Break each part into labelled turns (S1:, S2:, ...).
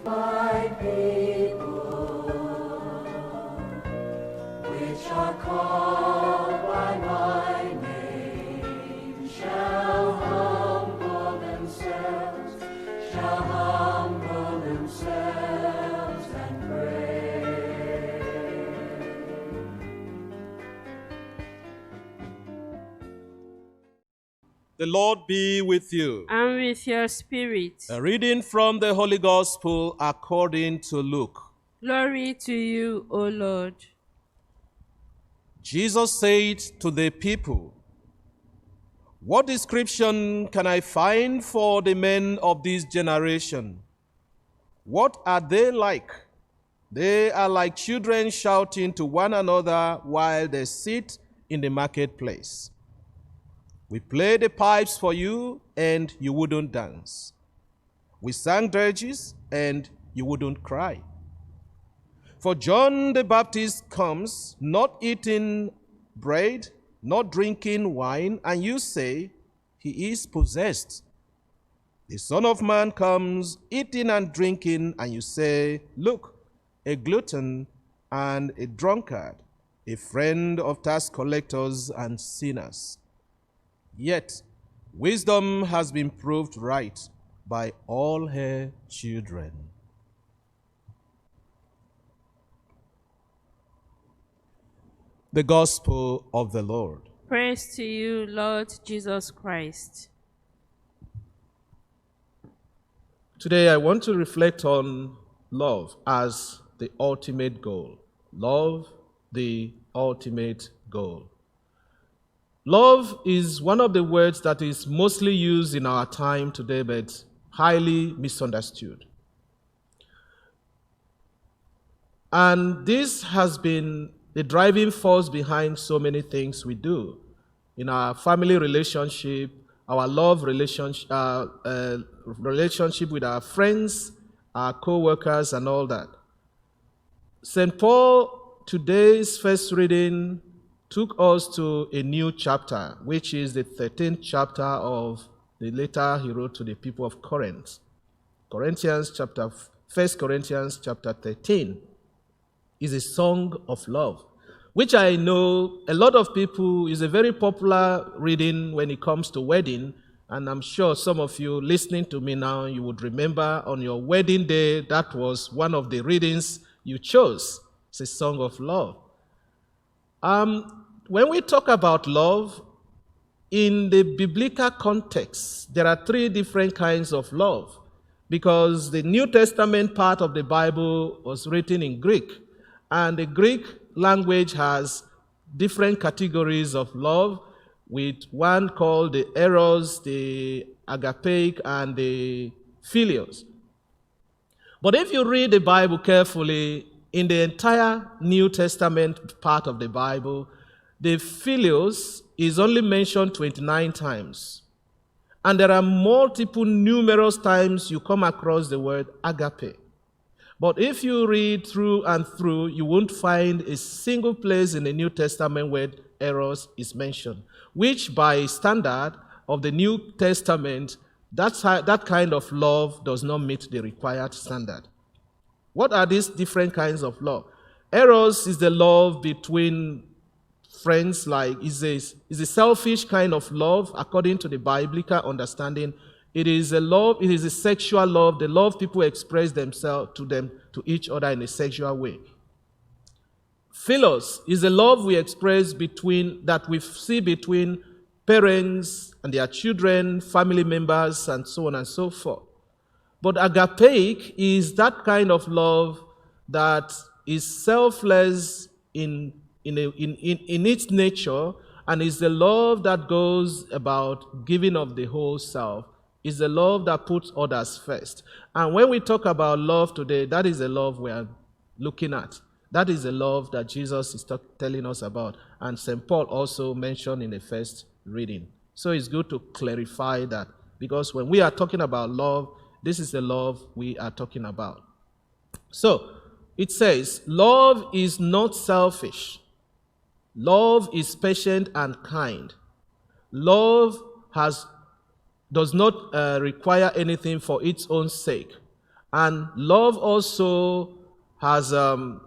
S1: My people, which are called by my name, shall humble themselves and pray.
S2: The Lord be with you.
S3: And with your spirit.
S2: A reading from the Holy Gospel according to Luke.
S3: Glory to you, O Lord.
S2: Jesus said to the people, "What description can I find for the men of this generation? What are they like? They are like children shouting to one another while they sit in the marketplace. We played the pipes for you, and you wouldn't dance. We sang dirges, and you wouldn't cry. For John the Baptist comes, not eating bread, not drinking wine, and you say he is possessed. The Son of Man comes, eating and drinking, and you say, look, a glutton and a drunkard, a friend of tax collectors and sinners. Yet wisdom has been proved right by all her children." The Gospel of the Lord.
S3: Praise to you, Lord Jesus Christ.
S2: Today I want to reflect on love as the ultimate goal. Love, the ultimate goal. Love is one of the words that is mostly used in our time today, but highly misunderstood. And this has been the driving force behind so many things we do. In our family relationship, our love relationship with our friends, our co-workers, and all that. St. Paul, today's first reading, took us to a new chapter, which is the 13th chapter of the letter he wrote to the people of Corinth. 1 Corinthians chapter 13 is a song of love, which I know a lot of people is a very popular reading when it comes to wedding, and I'm sure some of you listening to me now, you would remember on your wedding day, that was one of the readings you chose. It's a song of love. When we talk about love, in the biblical context, there are three different kinds of love, because the New Testament part of the Bible was written in Greek, and the Greek language has different categories of love, with one called the eros, the agape, and the philios. But if you read the Bible carefully, in the entire New Testament part of the Bible, the philios is only mentioned 29 times. And there are multiple, numerous times you come across the word agape. But if you read through and through, you won't find a single place in the New Testament where eros is mentioned, which by standard of the New Testament, that kind of love does not meet the required standard. What are these different kinds of love? Eros is the love between friends, like is a selfish kind of love according to the biblical understanding. It is a sexual love, the love people express themselves to each other in a sexual way. Philos is a love we express that we see between parents and their children, family members, and so on and so forth. But agape is that kind of love that is selfless in its nature, and is the love that goes about giving of the whole self. Is the love that puts others first. And when we talk about love today, that is the love we are looking at. That is the love that Jesus is telling us about. And St. Paul also mentioned in the first reading. So it's good to clarify that, because when we are talking about love, this is the love we are talking about. So it says, love is not selfish. Love is patient and kind. Love does not require anything for its own sake. And love also has a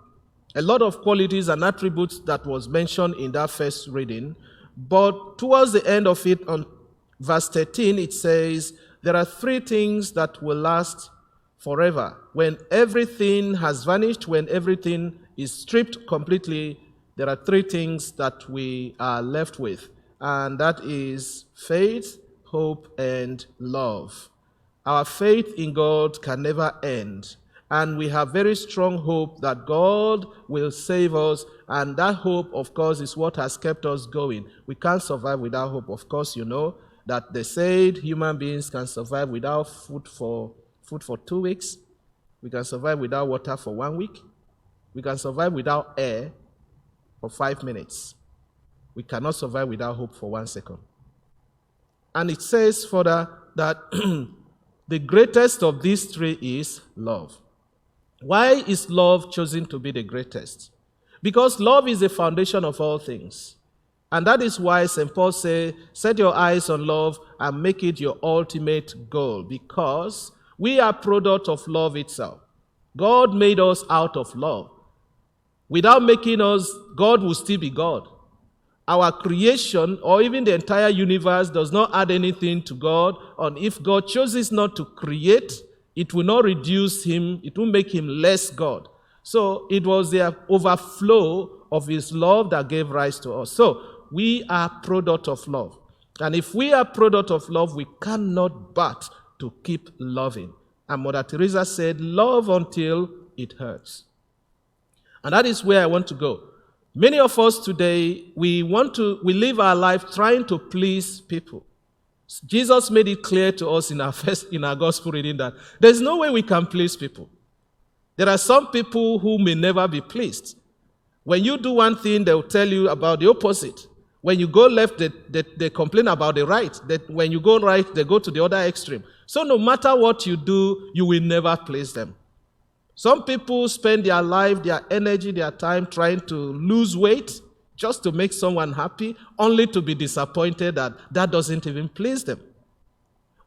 S2: lot of qualities and attributes that was mentioned in that first reading. But towards the end of it, on verse 13, it says, there are three things that will last forever. When everything has vanished, when everything is stripped completely, there are three things that we are left with. And that is faith, hope, and love. Our faith in God can never end. And we have very strong hope that God will save us. And that hope, of course, is what has kept us going. We can't survive without hope. Of course, you know that they said human beings can survive without food for 2 weeks. We can survive without water for 1 week. We can survive without air for 5 minutes. We cannot survive without hope for 1 second. And it says further that the greatest of these three is love. Why is love chosen to be the greatest? Because love is the foundation of all things. And that is why St. Paul says, set your eyes on love and make it your ultimate goal. Because we are product of love itself. God made us out of love. Without making us, God will still be God. Our creation, or even the entire universe, does not add anything to God. And if God chooses not to create, it will not reduce him, it will make him less God. So it was the overflow of his love that gave rise to us. So we are product of love. And if we are product of love, we cannot but to keep loving. And Mother Teresa said, love until it hurts. And that is where I want to go. Many of us today, we live our life trying to please people. Jesus made it clear to us in our gospel reading that there's no way we can please people. There are some people who may never be pleased. When you do one thing, they'll tell you about the opposite. When you go left, they complain about the right. When you go right, they go to the other extreme. So no matter what you do, you will never please them. Some people spend their life, their energy, their time trying to lose weight just to make someone happy, only to be disappointed that that doesn't even please them.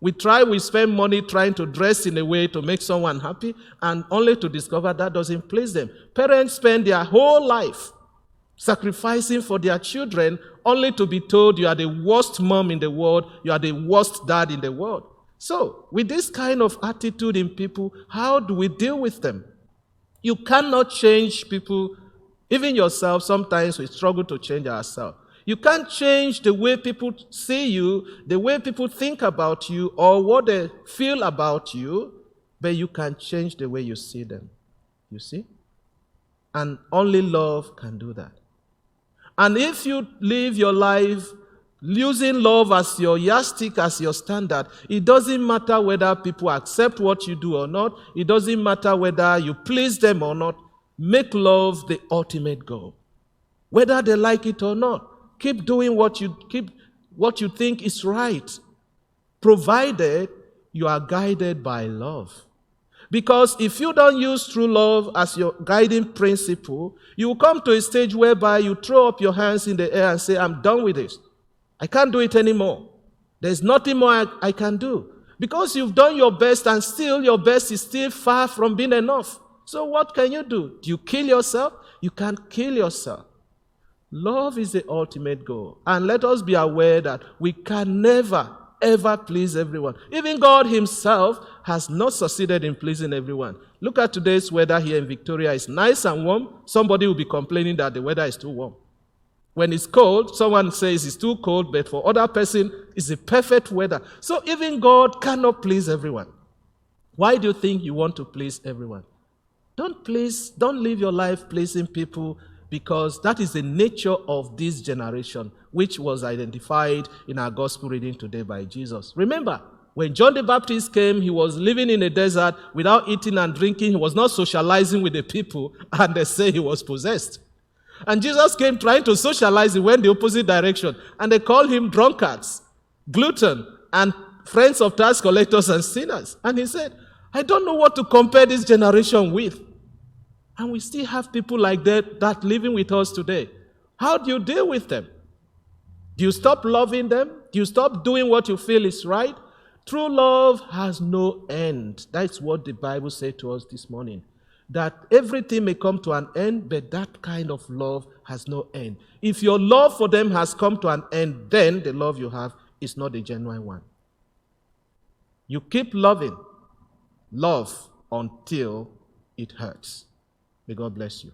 S2: We spend money trying to dress in a way to make someone happy, and only to discover that doesn't please them. Parents spend their whole life sacrificing for their children, only to be told you are the worst mom in the world, you are the worst dad in the world. So, with this kind of attitude in people, how do we deal with them? You cannot change people. Even yourself, sometimes we struggle to change ourselves. You can't change the way people see you, the way people think about you, or what they feel about you, but you can change the way you see them. You see? And only love can do that. And if you live your life using love as your yardstick, as your standard, it doesn't matter whether people accept what you do or not. It doesn't matter whether you please them or not. Make love the ultimate goal. Whether they like it or not. Keep doing what you think is right, provided you are guided by love. Because if you don't use true love as your guiding principle, you will come to a stage whereby you throw up your hands in the air and say, I'm done with this. I can't do it anymore. There's nothing more I can do. Because you've done your best, and still your best is still far from being enough. So what can you do? Do you kill yourself? You can't kill yourself. Love is the ultimate goal. And let us be aware that we can never, ever please everyone. Even God himself has not succeeded in pleasing everyone. Look at today's weather here in Victoria. It's nice and warm. Somebody will be complaining that the weather is too warm. When it's cold, someone says it's too cold, but for other person, it's the perfect weather. So even God cannot please everyone. Why do you think you want to please everyone? Don't live your life pleasing people, because that is the nature of this generation, which was identified in our gospel reading today by Jesus. Remember, when John the Baptist came, he was living in a desert without eating and drinking. He was not socializing with the people, and they say he was possessed. And Jesus came trying to socialize. He went the opposite direction, and they called him drunkards, glutton, and friends of tax collectors and sinners. And he said, I don't know what to compare this generation with. And we still have people like that living with us today. How do you deal with them? Do you stop loving them? Do you stop doing what you feel is right? True love has no end. That's what the Bible said to us this morning. That everything may come to an end, but that kind of love has no end. If your love for them has come to an end, then the love you have is not a genuine one. You keep loving love until it hurts. May God bless you.